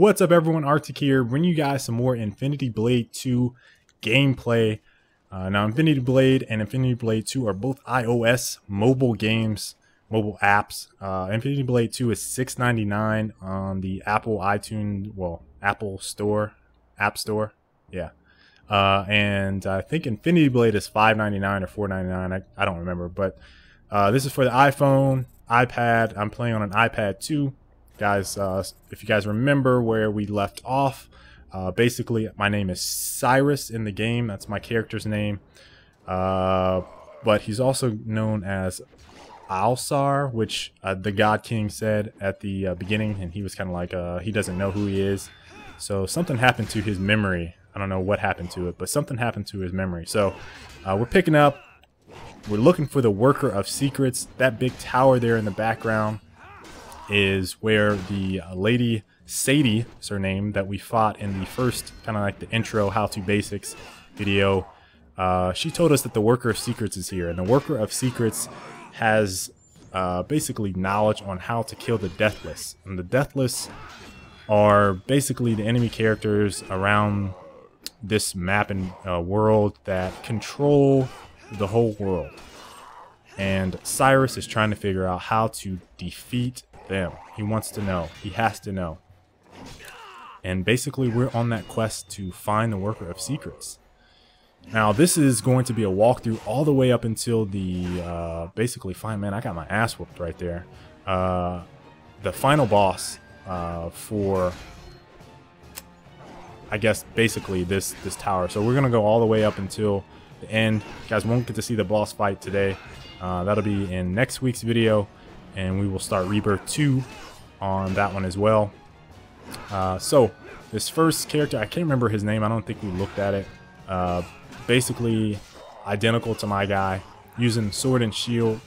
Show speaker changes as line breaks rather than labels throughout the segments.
What's up, everyone? Arctic here, bringing you guys some more Infinity Blade 2 gameplay. Now, Infinity Blade and Infinity Blade 2 are both iOS mobile games, mobile apps. Infinity Blade 2 is $6.99 on the Apple iTunes, well, Apple Store, App Store, yeah. And I think Infinity Blade is $5.99 or $4.99. I don't remember, but this is for the iPhone, iPad. I'm playing on an iPad 2. Guys, if you guys remember where we left off, basically my name is Cyrus in the game. That's my character's name. But he's also known as Alsar, which the God King said at the beginning, and he was kind of like, he doesn't know who he is. So something happened to his memory. I don't know what happened to it, but something happened to his memory. So we're picking up. We're looking for the Worker of Secrets. That big tower there in the background is where the lady Sadie is her name that we fought in the first kind of like the intro how to basics video. She told us that the Worker of Secrets is here, and the Worker of Secrets has basically knowledge on how to kill the Deathless. And the Deathless are basically the enemy characters around this map and world that control the whole world. And Cyrus is trying to figure out how to defeat them. He wants to know. He has to know. And basically we're on that quest to find the Worker of Secrets. Now this is going to be a walkthrough all the way up until the basically man, I got my ass whooped right there. The final boss for, I guess, basically this tower. So we're gonna go all the way up until the end. You guys won't get to see the boss fight today. That'll be in next week's video, and we will start Rebirth 2 on that one as well. So this first character, I can't remember his name. I don't think we looked at it. Basically identical to my guy, using sword and shield.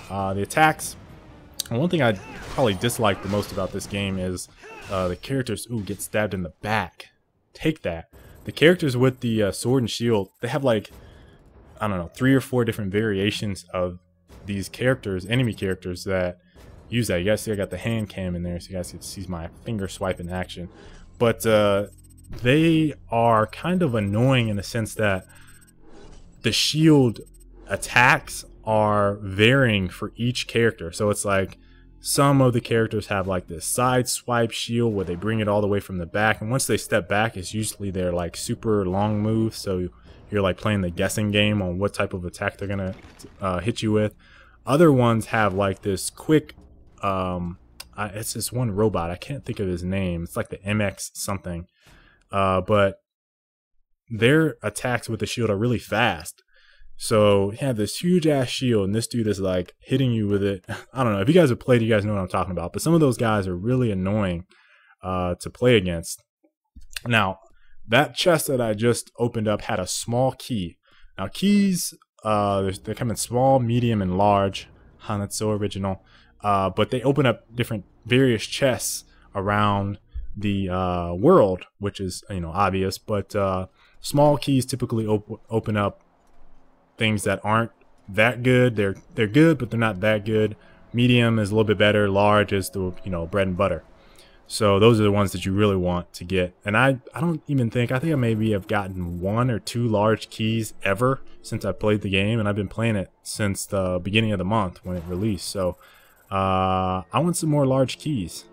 The attacks, and one thing I probably dislike the most about this game is the characters get stabbed in the back. Take that. The characters with the sword and shield, they have like, I don't know, 3 or 4 different variations of these characters, enemy characters that use that. You guys see I got the hand cam in there, so you guys can see my finger swipe in action. But they are kind of annoying in the sense that the shield attacks are varying for each character. So it's like some of the characters have like this side swipe shield where they bring it all the way from the back, and once they step back, it's usually their like super long move. So you're like playing the guessing game on what type of attack they're gonna hit you with. Other ones have like this quick, it's this one robot, I can't think of his name. It's like the MX something, but their attacks with the shield are really fast. So you have this huge ass shield, and this dude is like hitting you with it. I don't know if you guys have played, you guys know what I'm talking about. But some of those guys are really annoying to play against. Now, that chest that I just opened up had a small key. Now keys, they come in small, medium, and large. That's so original. But they open up different various chests around the world, which is, you know, obvious. But small keys typically open up things that aren't that good. They're good, but they're not that good. Medium is a little bit better. Large is the, you know, bread and butter. So those are the ones that you really want to get. And I don't even think, I think I maybe have gotten 1 or 2 large keys ever since I played the game, and I've been playing it since the beginning of the month when it released. So I want some more large keys.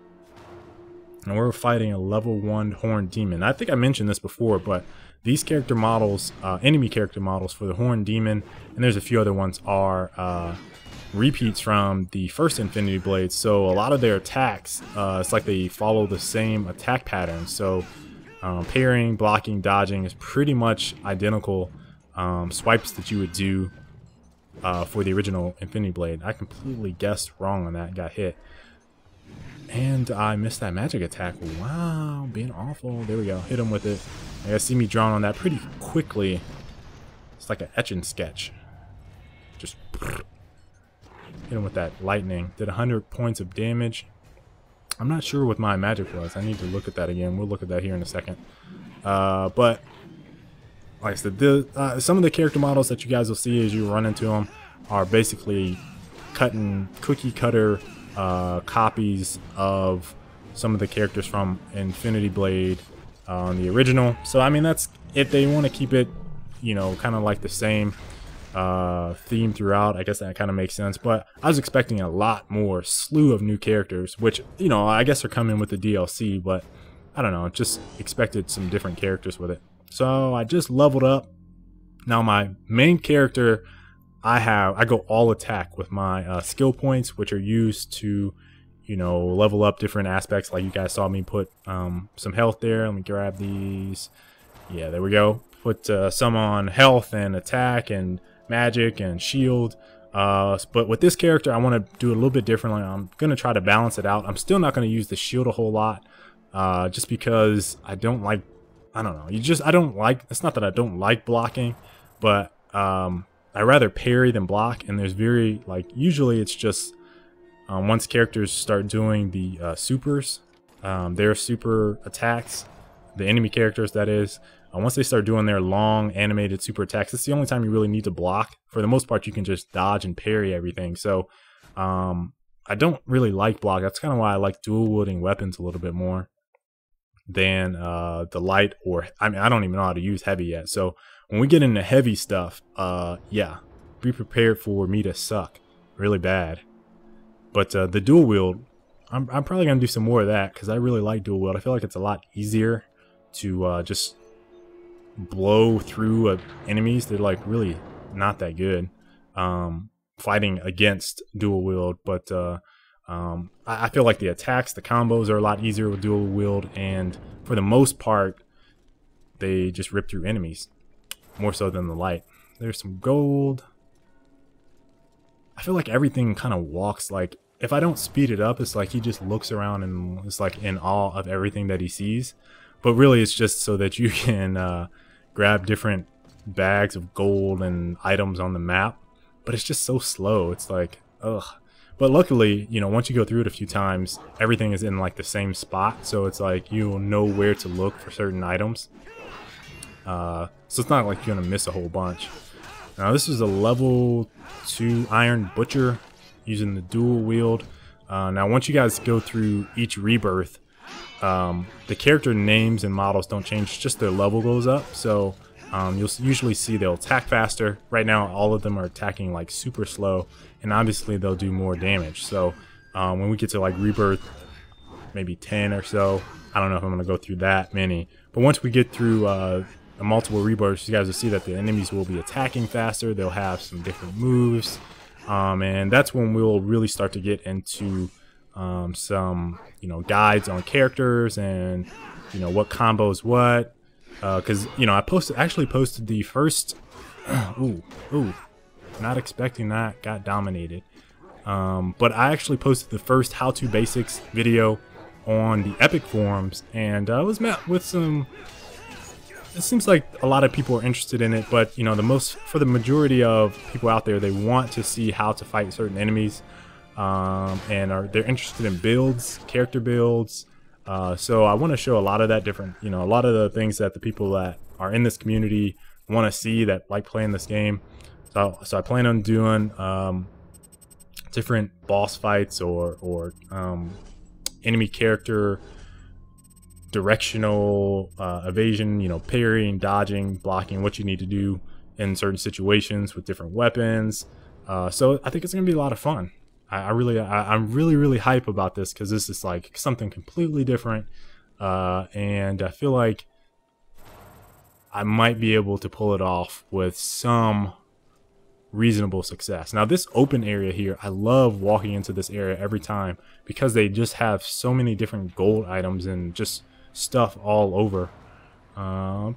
And we're fighting a level 1 Horned Demon. I think I mentioned this before, but these character models, enemy character models for the Horned Demon, and there's a few other ones, are repeats from the first Infinity Blade. So a lot of their attacks, it's like they follow the same attack pattern. So parrying, blocking, dodging is pretty much identical swipes that you would do for the original Infinity Blade. I completely guessed wrong on that, got hit. And I missed that magic attack. Wow, being awful. There we go, hit him with it. You guys see me drawn on that pretty quickly. It's like an etch and sketch. Just hit him with that lightning. Did 100 points of damage. I'm not sure what my magic was. I need to look at that again. We'll look at that here in a second. But like I said, some of the character models that you guys will see as you run into them are basically cookie cutter copies of some of the characters from Infinity Blade on the original. So I mean, that's if they want to keep it, you know, kind of like the same theme throughout, I guess that kind of makes sense. But I was expecting a lot more slew of new characters, which, you know, I guess are coming with the DLC, but I don't know, just expected some different characters with it. So I just leveled up. Now my main character, I go all attack with my skill points, which are used to, you know, level up different aspects. Like you guys saw me put some health there. Let me grab these. Yeah, there we go. Put some on health and attack and magic and shield. But with this character, I want to do it a little bit differently. I'm going to try to balance it out. I'm still not going to use the shield a whole lot. Just because I don't like, I don't know, I don't like, it's not that I don't like blocking, but I rather parry than block. And there's very, like, usually it's just once characters start doing the supers, their super attacks, the enemy characters that is, once they start doing their long animated super attacks, it's the only time you really need to block. For the most part, you can just dodge and parry everything. So I don't really like block. That's kind of why I like dual wielding weapons a little bit more than the light, or I mean, I don't even know how to use heavy yet. So when we get into heavy stuff, yeah, be prepared for me to suck really bad. But the dual wield, I'm probably gonna do some more of that because I really like dual wield. I feel like it's a lot easier to just blow through enemies. They're like really not that good fighting against dual wield, but I feel like the attacks, the combos are a lot easier with dual wield, and for the most part, they just rip through enemies, more so than the light. There's some gold. I feel like everything kind of walks, like, if I don't speed it up, it's like he just looks around and is like in awe of everything that he sees. But really, it's just so that you can grab different bags of gold and items on the map. But it's just so slow. It's like, ugh. But luckily, you know, once you go through it a few times, everything is in like the same spot. So it's like you'll know where to look for certain items. So it's not like you're going to miss a whole bunch. Now this is a level 2 Iron Butcher using the dual wield. Now once you guys go through each rebirth, the character names and models don't change, just their level goes up. So you'll usually see they'll attack faster. Right now all of them are attacking like super slow, and obviously they'll do more damage. So when we get to like rebirth maybe 10 or so, I don't know if I'm going to go through that many, but once we get through multiple rebirths, you guys will see that the enemies will be attacking faster. They'll have some different moves, and that's when we'll really start to get into some, you know, guides on characters and, you know, what combos what, because, you know, I actually posted the first ooh, not expecting that, got dominated, but I actually posted the first how to basics video on the Epic forums, and I was met with some, it seems like a lot of people are interested in it, but, you know, for the majority of people out there, they want to see how to fight certain enemies, and they're interested in builds, character builds. So I want to show a lot of that different, you know, a lot of the things that the people that are in this community want to see, that like playing this game. So I plan on doing different boss fights or enemy character directional evasion, you know, parrying, dodging, blocking, what you need to do in certain situations with different weapons. So I think it's gonna be a lot of fun. I'm really hype about this because this is like something completely different, and I feel like I might be able to pull it off with some reasonable success. Now this open area here, I love walking into this area every time because they just have so many different gold items and just stuff all over.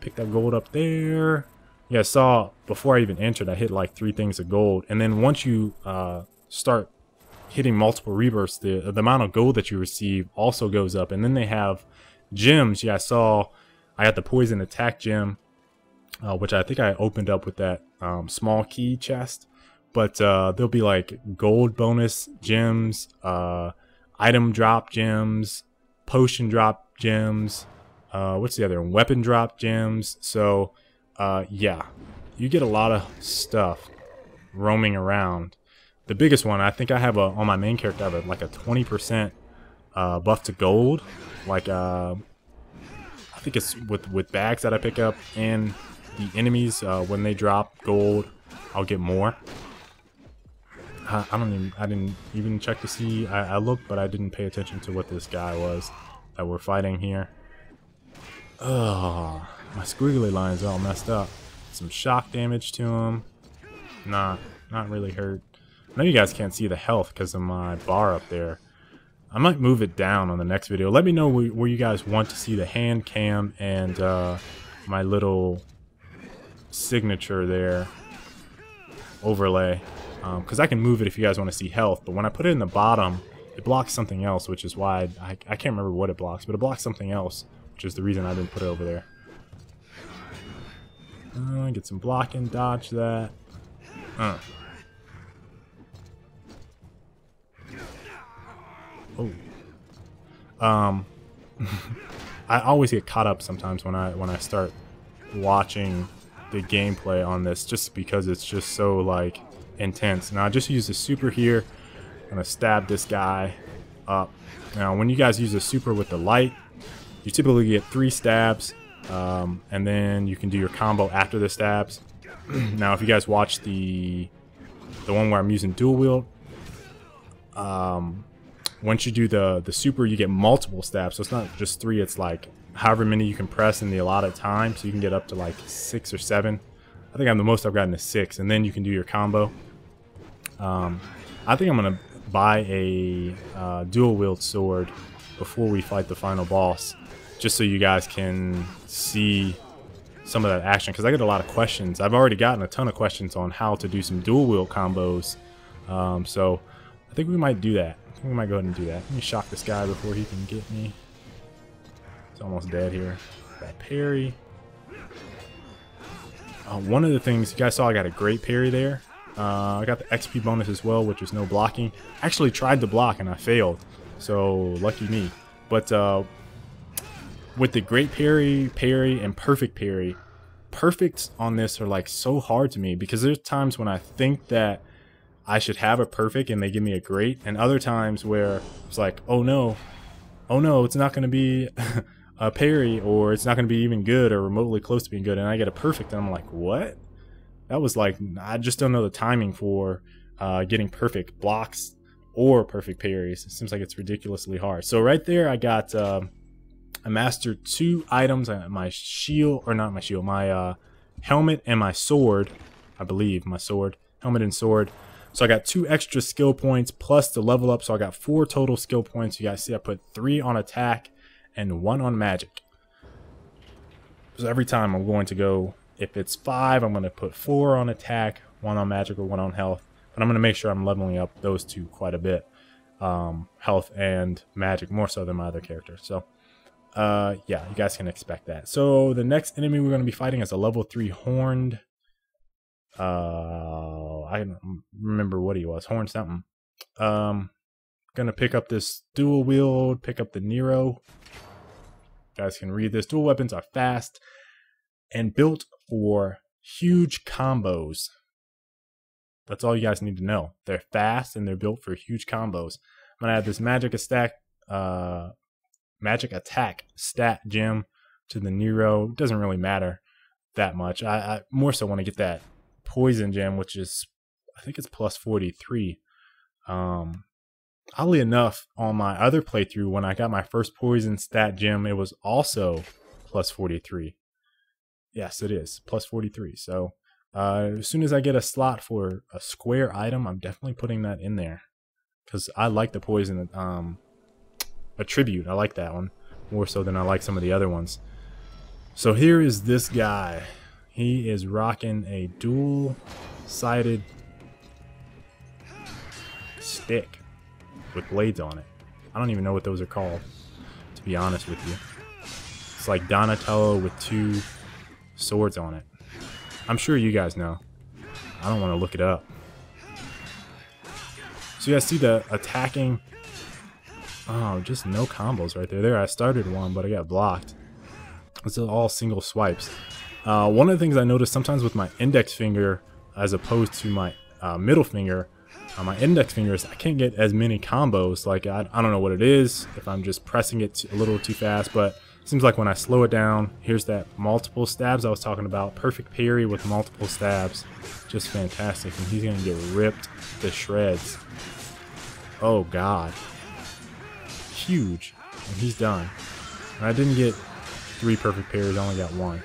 Pick that gold up there. Yeah, I saw before I even entered, I hit like 3 things of gold, and then once you start hitting multiple rebirths, the amount of gold that you receive also goes up. And then they have gems. Yeah, I got the poison attack gem, which I think I opened up with that small key chest. But there'll be like gold bonus gems, item drop gems, potion drop gems, what's the other one? Weapon drop gems. So yeah, you get a lot of stuff roaming around. The biggest one, I think I have on my main character, I have like a 20% buff to gold, like I think it's with bags that I pick up and the enemies when they drop gold, I'll get more. I didn't even check to see. I looked, but I didn't pay attention to what this guy was that we're fighting here. Oh, my squiggly line's all messed up. Some shock damage to him. Not really hurt. I know you guys can't see the health because of my bar up there. I might move it down on the next video. Let me know where you guys want to see the hand cam and my little signature there overlay. Because I can move it if you guys want to see health. But when I put it in the bottom, it blocks something else, which is why I can't remember what it blocks. But it blocks something else, which is the reason I didn't put it over there. Get some blocking, dodge that. Oh. I always get caught up sometimes when I start watching the gameplay on this, just because it's just so like intense. Now I just use the super here. I'm gonna stab this guy up. Now when you guys use a super with the light, you typically get 3 stabs, and then you can do your combo after the stabs. Now if you guys watch the one where I'm using dual wield, once you do the super, you get multiple stabs. So it's not just 3, it's like however many you can press in the allotted time. So you can get up to like 6 or 7. I think the most I've gotten is 6, and then you can do your combo. I think I'm gonna buy a dual wield sword before we fight the final boss, just so you guys can see some of that action, because I get a lot of questions. I've already gotten a ton of questions on how to do some dual wield combos, so I think we might do that. I think we might go ahead and do that. Let me shock this guy before he can get me. He's almost dead here. That parry. One of the things you guys saw, I got a great parry there. I got the XP bonus as well, which was no blocking. Actually tried to block and I failed, so lucky me. But with the great parry, and perfect parry, perfects on this are like so hard to me, because there's times when I think that I should have a perfect and they give me a great, and other times where it's like, oh no, it's not going to be a parry, or it's not going to be even good or remotely close to being good, and I get a perfect and I'm like, what? That was like, I just don't know the timing for getting perfect blocks or perfect parries. It seems like it's ridiculously hard. So right there I got I mastered 2 items, my shield, or not my shield, my helmet and my sword, I believe, my sword, helmet and sword. So I got 2 extra skill points plus the level up, so I got 4 total skill points. You guys see I put 3 on attack and 1 on magic. So every time I'm going to go, if it's 5, I'm going to put 4 on attack, 1 on magic, or 1 on health. But I'm going to make sure I'm leveling up those 2 quite a bit. Health and magic, more so than my other character. So yeah, you guys can expect that. So the next enemy we're going to be fighting is a level 3 horned. I don't remember what he was. Horn something. Gonna pick up this dual wield, pick up the Nero. You guys can read this. Dual weapons are fast and built for huge combos. That's all you guys need to know. They're fast and they're built for huge combos. I'm gonna add this magic attack stat gem to the Nero. It doesn't really matter that much. I more so want to get that poison gem, which is, I think it's plus 43. Oddly enough, on my other playthrough, when I got my first poison stat gem, it was also plus 43. Yes, it is plus 43. So as soon as I get a slot for a square item, I'm definitely putting that in there, because I like the poison attribute. I like that one more so than I like some of the other ones. So here is this guy. He is rocking a dual-sided stick with blades on it. I don't even know what those are called, to be honest with you. It's like Donatello with 2 swords on it. I'm sure you guys know. I don't want to look it up. So you guys see the attacking. Oh, just no combos right there. There, I started one, but I got blocked. It's all single swipes. One of the things I noticed sometimes with my index finger, as opposed to my middle finger, On my index fingers, I can't get as many combos. Like, I don't know what it is, if I'm just pressing it a little too fast, but it seems like when I slow it down, here's that multiple stabs I was talking about. Perfect parry with multiple stabs. Just fantastic. And he's going to get ripped to shreds. Oh, God. Huge. And he's done. And I didn't get 3 perfect parries. I only got 1.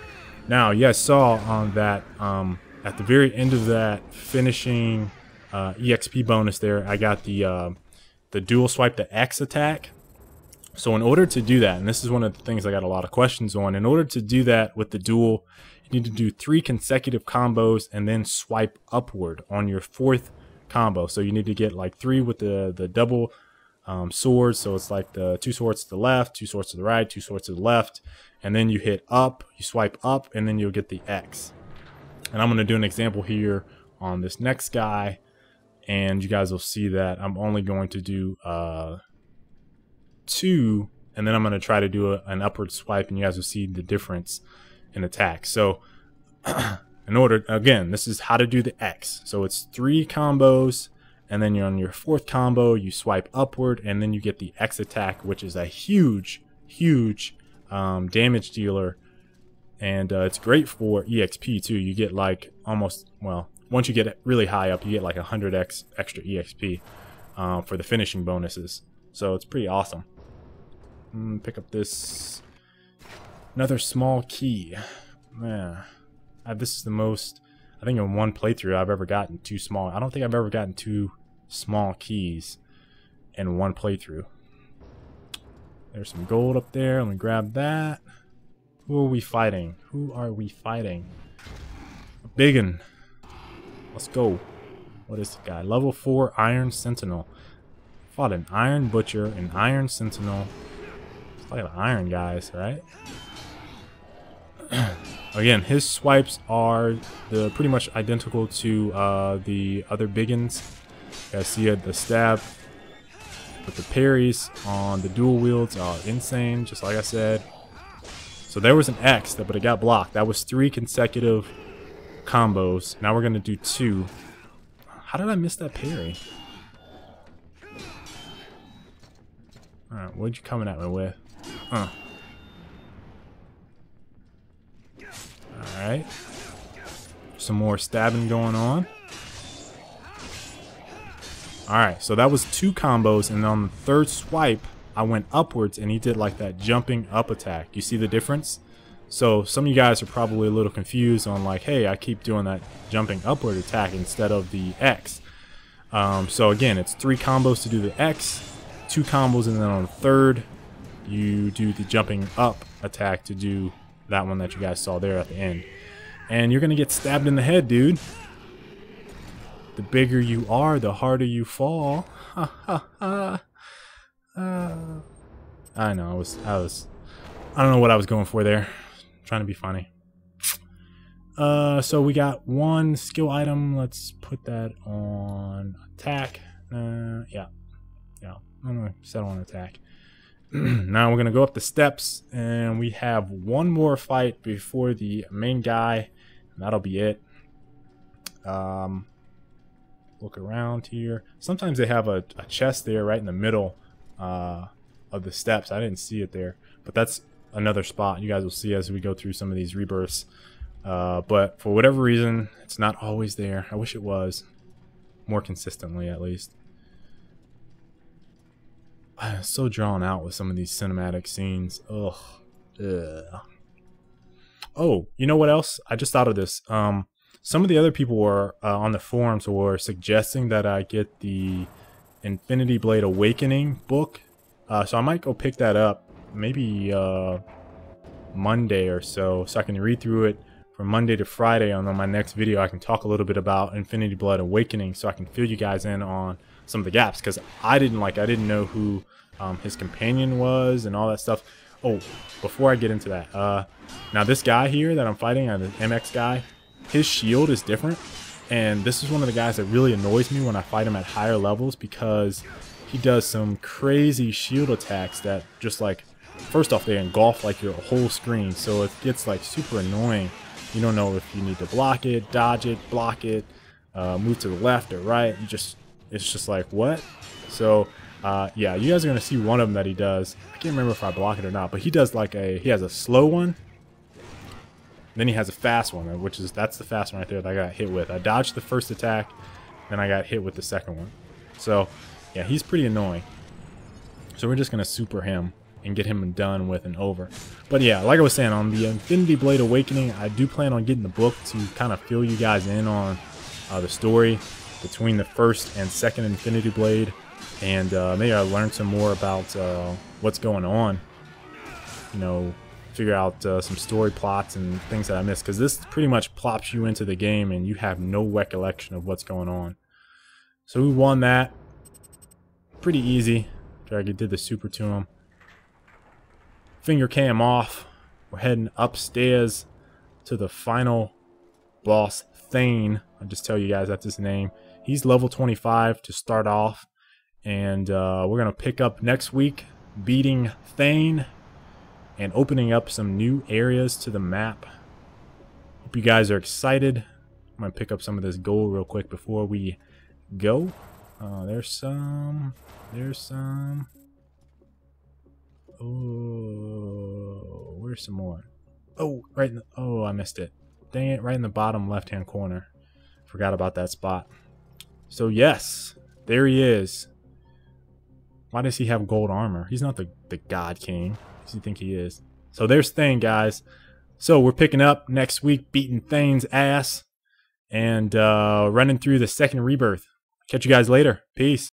Now, you guys saw on that, at the very end of that finishing EXP bonus there, I got the dual swipe to X attack. So in order to do that, and this is one of the things I got a lot of questions on, in order to do that with the dual, you need to do 3 consecutive combos and then swipe upward on your 4th combo. So you need to get like 3 with the double swords. So it's like the 2 swords to the left, 2 swords to the right, 2 swords to the left, and then you hit up, you swipe up, and then you'll get the X. And I'm going to do an example here on this next guy, and you guys will see that I'm only going to do 2, and then I'm going to try to do an upward swipe, and you guys will see the difference in attack. So in order, again, this is how to do the X. So it's 3 combos, and then you're on your 4th combo, you swipe upward, and then you get the X attack, which is a huge damage dealer. And it's great for EXP too. You get like almost, well, once you get it really high up, you get like 100x extra EXP for the finishing bonuses. So it's pretty awesome. Pick up this, another small key. Yeah, this is the most, I think in one playthrough I've ever gotten 2 small. I don't think I've ever gotten 2 small keys in one playthrough. There's some gold up there. Let me grab that. Who are we fighting? Who are we fighting? A biggin. Let's go. What is the guy? Level 4 Iron Sentinel. Fought an Iron Butcher, an Iron Sentinel. It's like the Iron guys, right? Again, his swipes are pretty much identical to the other biggins. You guys see the stab, but the parries on the dual wields are insane, just like I said. So there was an X, but it got blocked. That was 3 consecutive combos. Now we're going to do 2. How did I miss that parry? Alright, what'd you coming at me with? Alright. Some more stabbing going on. Alright, so that was 2 combos, and on the 3rd swipe, I went upwards and he did like that jumping up attack. You see the difference? So some of you guys are probably a little confused on like, hey, I keep doing that jumping upward attack instead of the X. So again, it's 3 combos to do the X, 2 combos, and then on the 3rd, you do the jumping up attack to do that one that you guys saw there at the end. And you're going to get stabbed in the head, dude. The bigger you are, the harder you fall. Ha ha ha. I know, I don't know what I was going for there. Trying to be funny. So we got 1 skill item. Let's put that on attack. Yeah, I'm gonna settle on attack. Now we're gonna go up the steps, and we have 1 more fight before the main guy, and that'll be it. Look around here. Sometimes they have a chest there right in the middle of the steps. I didn't see it there, but that's another spot you guys will see as we go through some of these rebirths. But for whatever reason, it's not always there. I wish it was more consistently, at least. I'm so drawn out with some of these cinematic scenes. Ugh. Oh, you know what else? I just thought of this. Some of the other people were on the forums were suggesting that I get the Infinity Blade Awakening book. So I might go pick that up maybe Monday or so I can read through it from Monday to Friday. On my next video, I can talk a little bit about Infinity Blade Awakening so I can fill you guys in on some of the gaps, because I didn't know who his companion was and all that stuff. Oh, before I get into that, now this guy here that I'm fighting, the MX guy, his shield is different, and this is one of the guys that really annoys me when I fight him at higher levels, because he does some crazy shield attacks that just like, first off, they engulf like your whole screen, so it gets like super annoying. You don't know if you need to block it, dodge it, block it, move to the left or right. it's just like, what? So, yeah, you guys are going to see one of them that he does. I can't remember if I block it or not, but he does like he has a slow one. Then he has a fast one, that's the fast one right there that I got hit with. I dodged the first attack, then I got hit with the second one. So, yeah, he's pretty annoying. So we're just going to super him and get him done with and over. But yeah, like I was saying, on the Infinity Blade Awakening, I do plan on getting the book to kind of fill you guys in on the story between the first and second Infinity Blade. And maybe I'll learn some more about what's going on. You know, figure out some story plots and things that I missed. Because this pretty much plops you into the game and you have no recollection of what's going on. So we won that. Pretty easy. Dragon did the super to him. Finger cam off. We're heading upstairs to the final boss, Thane. I'll just tell you guys that's his name. He's level 25 to start off. And we're going to pick up next week, beating Thane and opening up some new areas to the map. Hope you guys are excited. I'm going to pick up some of this gold real quick before we go. There's some. Oh, where's some more? Oh, right in the, oh, I missed it. Dang it, right in the bottom left-hand corner. Forgot about that spot. So yes, there he is. Why does he have gold armor? He's not the God King. Who does he think he is? So there's Thane, guys. So we're picking up next week, beating Thane's ass, and running through the second Rebirth. Catch you guys later. Peace.